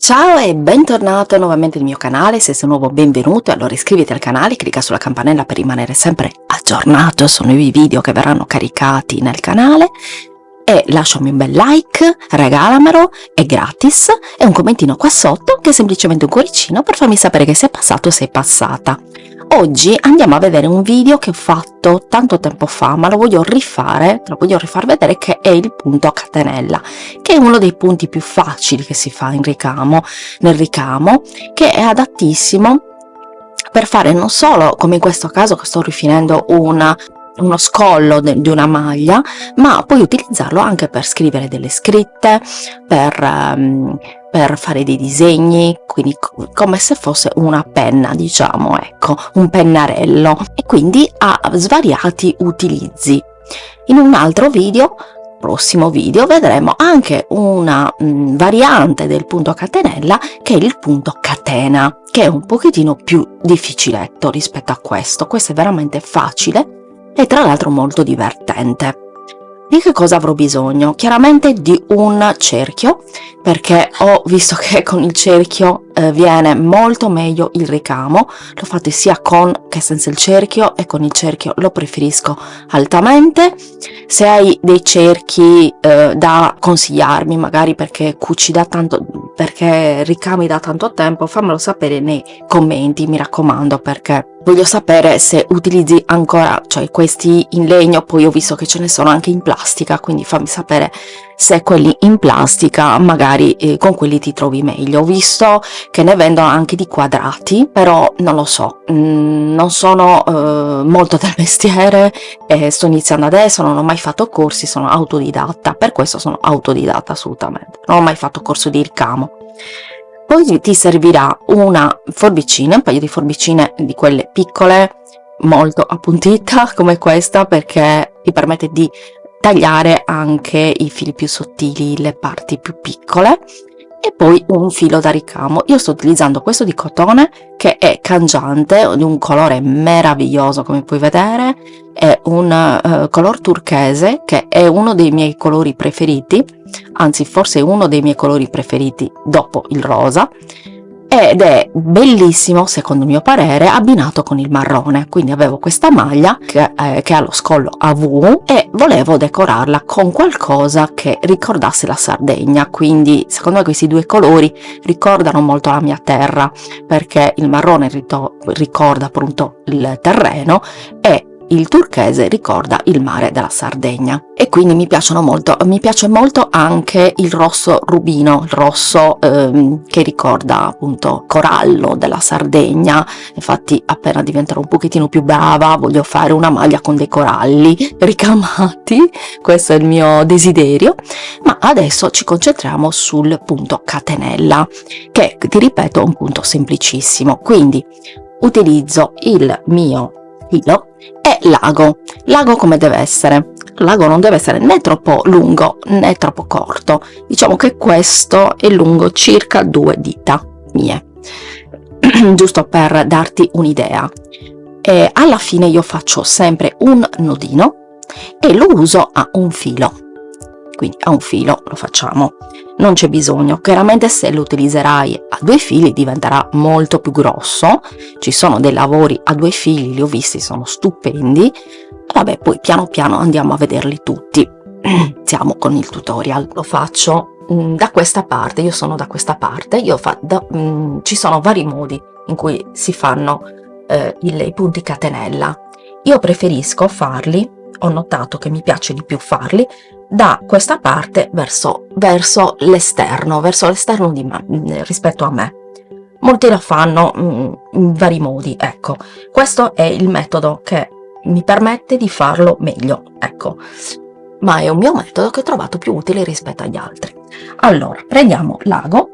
Ciao e bentornato nuovamente nel mio canale. Se sei nuovo, benvenuto. Allora iscriviti al canale, clicca sulla campanella per rimanere sempre aggiornato su nuovi video che verranno caricati nel canale e lasciami un bel like, regalamelo, è gratis, e un commentino qua sotto che è semplicemente un cuoricino per farmi sapere che sei passato o sei passata. Oggi andiamo a vedere un video che ho fatto tanto tempo fa, ma lo voglio rifare, te lo voglio rifar vedere, che è il punto a catenella, che è uno dei punti più facili che si fa in ricamo, nel ricamo, che è adattissimo per fare non solo, come in questo caso che sto rifinendo uno scollo di una maglia, ma puoi utilizzarlo anche per scrivere delle scritte, per fare dei disegni, quindi come se fosse una penna, diciamo, ecco, un pennarello, e quindi ha svariati utilizzi. In un altro video, prossimo video, vedremo anche una variante del punto a catenella, che è il punto catena, che è un pochettino più difficiletto rispetto a questo. Questo è veramente facile e tra l'altro molto divertente. Di che cosa avrò bisogno? Chiaramente di un cerchio, perché ho visto che con il cerchio viene molto meglio il ricamo. Lo fate sia con che senza il cerchio, e con il cerchio lo preferisco altamente. Se hai dei cerchi da consigliarmi, magari perché cuci da tanto, perché ricami da tanto tempo, fammelo sapere nei commenti, mi raccomando, perché voglio sapere se utilizzi ancora, cioè, questi in legno. Poi ho visto che ce ne sono anche in plastica, quindi fammi sapere se quelli in plastica magari con quelli ti trovi meglio. Ho visto che ne vendono anche di quadrati, però non lo so, non sono molto del mestiere, sto iniziando adesso, non ho mai fatto corsi, sono autodidatta, per questo sono autodidatta assolutamente, non ho mai fatto corso di ricamo. Poi ti servirà una forbicina, un paio di forbicine di quelle piccole, molto appuntita come questa, perché ti permette di tagliare anche i fili più sottili, le parti più piccole, e poi un filo da ricamo. Io sto utilizzando questo di cotone, che è cangiante, di un colore meraviglioso, come puoi vedere, è un color turchese, che è uno dei miei colori preferiti, anzi forse uno dei miei colori preferiti dopo il rosa, ed è bellissimo secondo il mio parere abbinato con il marrone. Quindi avevo questa maglia che ha lo scollo a V e volevo decorarla con qualcosa che ricordasse la Sardegna, quindi secondo me questi due colori ricordano molto la mia terra, perché il marrone ricorda appunto il terreno e il turchese ricorda il mare della Sardegna, e quindi mi piacciono molto. Mi piace molto anche il rosso rubino, il rosso che ricorda appunto corallo della Sardegna. Infatti appena diventerò un pochettino più brava voglio fare una maglia con dei coralli ricamati, questo è il mio desiderio. Ma adesso ci concentriamo sul punto catenella, che ti ripeto è un punto semplicissimo. Quindi utilizzo il mio filo e l'ago come deve essere. L'ago non deve essere né troppo lungo né troppo corto, diciamo che questo è lungo circa 2 dita mie, giusto per darti un'idea. E alla fine io faccio sempre un nodino e lo uso a un filo, quindi a un filo lo facciamo, non c'è bisogno. Chiaramente se lo utilizzerai a 2 fili diventerà molto più grosso. Ci sono dei lavori a 2 fili, li ho visti, sono stupendi. Vabbè, poi piano piano andiamo a vederli tutti. Iniziamo con il tutorial. Lo faccio da questa parte, io sono da questa parte. Ci sono vari modi in cui si fanno i punti catenella. Io preferisco farli, ho notato che mi piace di più farli da questa parte verso l'esterno rispetto a me. Molti la fanno in vari modi, ecco. Questo è il metodo che mi permette di farlo meglio, ecco, ma è un mio metodo che ho trovato più utile rispetto agli altri. Allora, prendiamo l'ago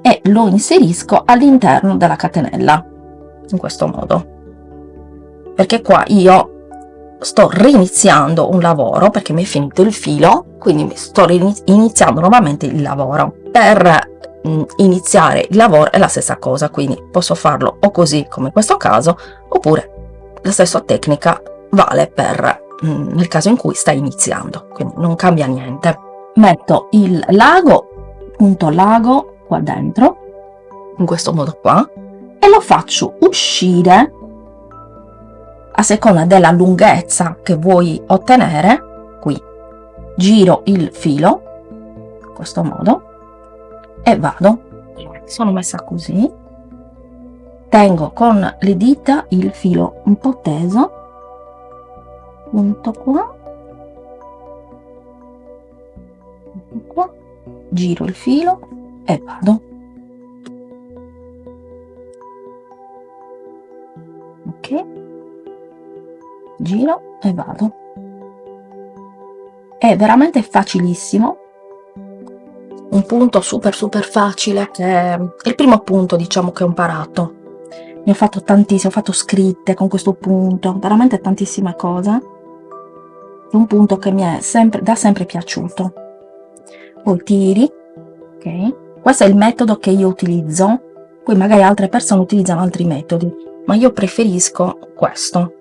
e lo inserisco all'interno della catenella, in questo modo, perché qua io sto riniziando un lavoro, perché mi è finito il filo, quindi sto iniziando nuovamente il lavoro. Per iniziare il lavoro è la stessa cosa, quindi posso farlo o così come in questo caso, oppure la stessa tecnica vale per nel caso in cui stai iniziando, quindi non cambia niente. Metto il lago, punto l'ago qua dentro, in questo modo qua, e lo faccio uscire a seconda della lunghezza che vuoi ottenere. Qui giro il filo in questo modo e vado, sono messa così, tengo con le dita il filo un po' teso, punto qua, giro il filo e vado. Ok, giro e vado. È veramente facilissimo, un punto super facile, che è il primo punto, diciamo, che ho imparato. Ne ho fatto tantissime, ho fatto scritte con questo punto, veramente tantissime cose. È un punto che mi è da sempre piaciuto. Poi tiri, ok? Questo è il metodo che io utilizzo, poi magari altre persone utilizzano altri metodi, ma io preferisco questo.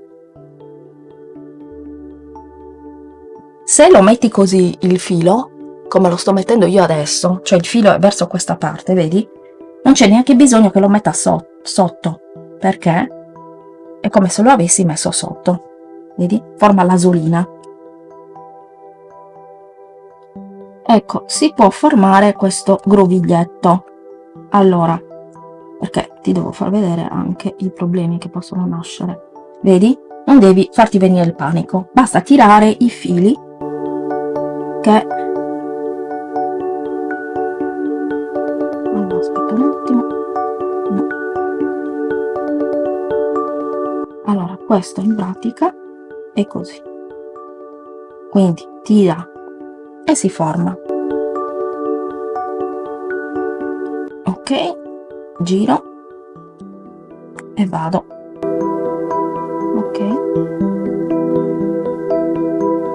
Se lo metti così il filo, come lo sto mettendo io adesso, cioè il filo è verso questa parte, vedi? Non c'è neanche bisogno che lo metta sotto, perché è come se lo avessi messo sotto, vedi? Forma l'asolina. Ecco, si può formare questo groviglietto. Allora, perché ti devo far vedere anche i problemi che possono nascere. Vedi? Non devi farti venire il panico, basta tirare i fili che... Allora, aspetta un attimo. No. Allora, questo in pratica è così. Quindi tira e si forma. Ok, giro e vado. Ok,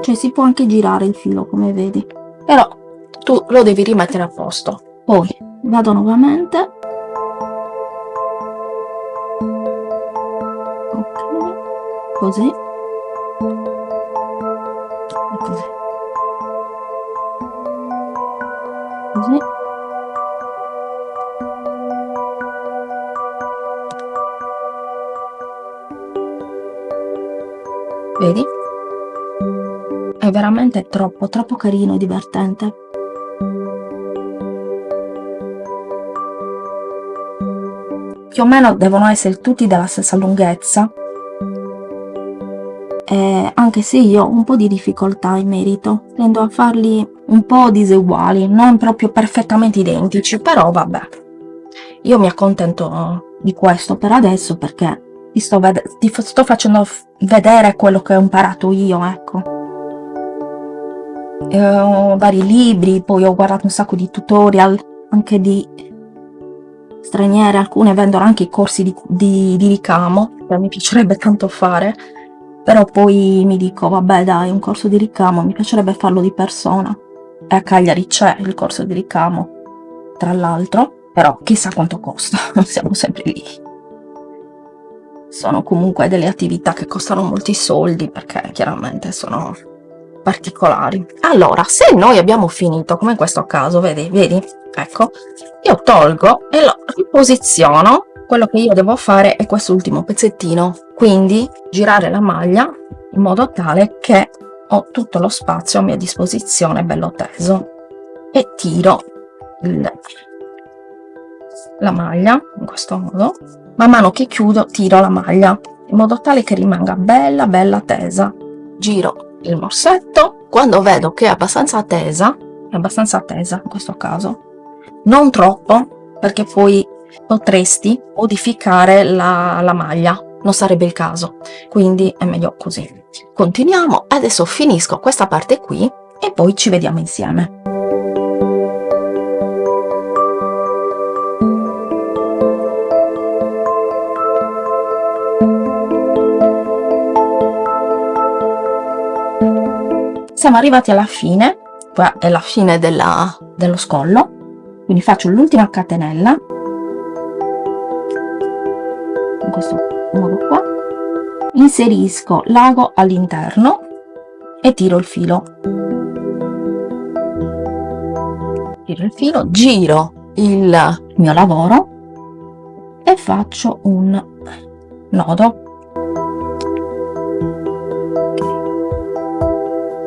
cioè si può anche girare il filo, come vedi, però tu lo devi rimettere a posto. Poi vado nuovamente. Ok, così e così, così. Vedi? È veramente troppo carino e divertente. Più o meno devono essere tutti della stessa lunghezza, anche se io ho un po' di difficoltà in merito, tendo a farli un po' diseguali, non proprio perfettamente identici, però vabbè, io mi accontento di questo per adesso, perché ti sto facendo vedere quello che ho imparato io, ecco. Ho vari libri, poi ho guardato un sacco di tutorial anche di straniere, alcune vendono anche i corsi di ricamo, che mi piacerebbe tanto fare, però poi mi dico vabbè dai, un corso di ricamo mi piacerebbe farlo di persona, e a Cagliari c'è il corso di ricamo, tra l'altro, però chissà quanto costa, siamo sempre lì. Sono comunque delle attività che costano molti soldi, perché chiaramente sono particolari. Allora, se noi abbiamo finito, come in questo caso, vedi, ecco, io tolgo e lo riposiziono. Quello che io devo fare è quest'ultimo pezzettino, quindi girare la maglia in modo tale che ho tutto lo spazio a mia disposizione bello teso, e tiro la maglia in questo modo. Man mano che chiudo tiro la maglia in modo tale che rimanga bella tesa. Giro il morsetto, quando vedo che è abbastanza tesa in questo caso, non troppo, perché poi potresti modificare la maglia, non sarebbe il caso, quindi è meglio così. Continuiamo, adesso finisco questa parte qui e poi ci vediamo insieme. Siamo arrivati alla fine, qua è la fine dello scollo, quindi faccio l'ultima catenella in questo modo qua, inserisco l'ago all'interno e tiro il filo, giro il mio lavoro e faccio un nodo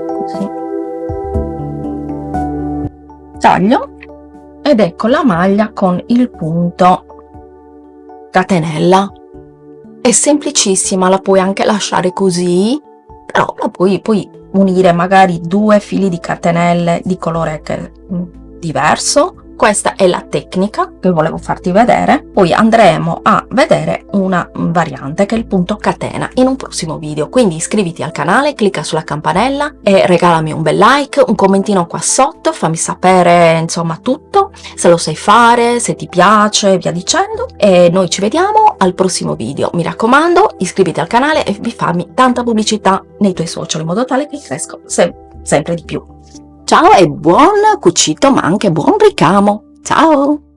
così, taglio ed ecco la maglia con il punto catenella. È semplicissima, la puoi anche lasciare così, però la puoi unire magari 2 fili di catenelle di colore diverso. Questa è la tecnica che volevo farti vedere, poi andremo a vedere una variante che è il punto catena in un prossimo video, quindi iscriviti al canale, clicca sulla campanella e regalami un bel like, un commentino qua sotto, fammi sapere insomma tutto, se lo sai fare, se ti piace, via dicendo, e noi ci vediamo al prossimo video. Mi raccomando, iscriviti al canale e fammi tanta pubblicità nei tuoi social in modo tale che cresco sempre di più. Ciao e buon cucito, ma anche buon ricamo. Ciao!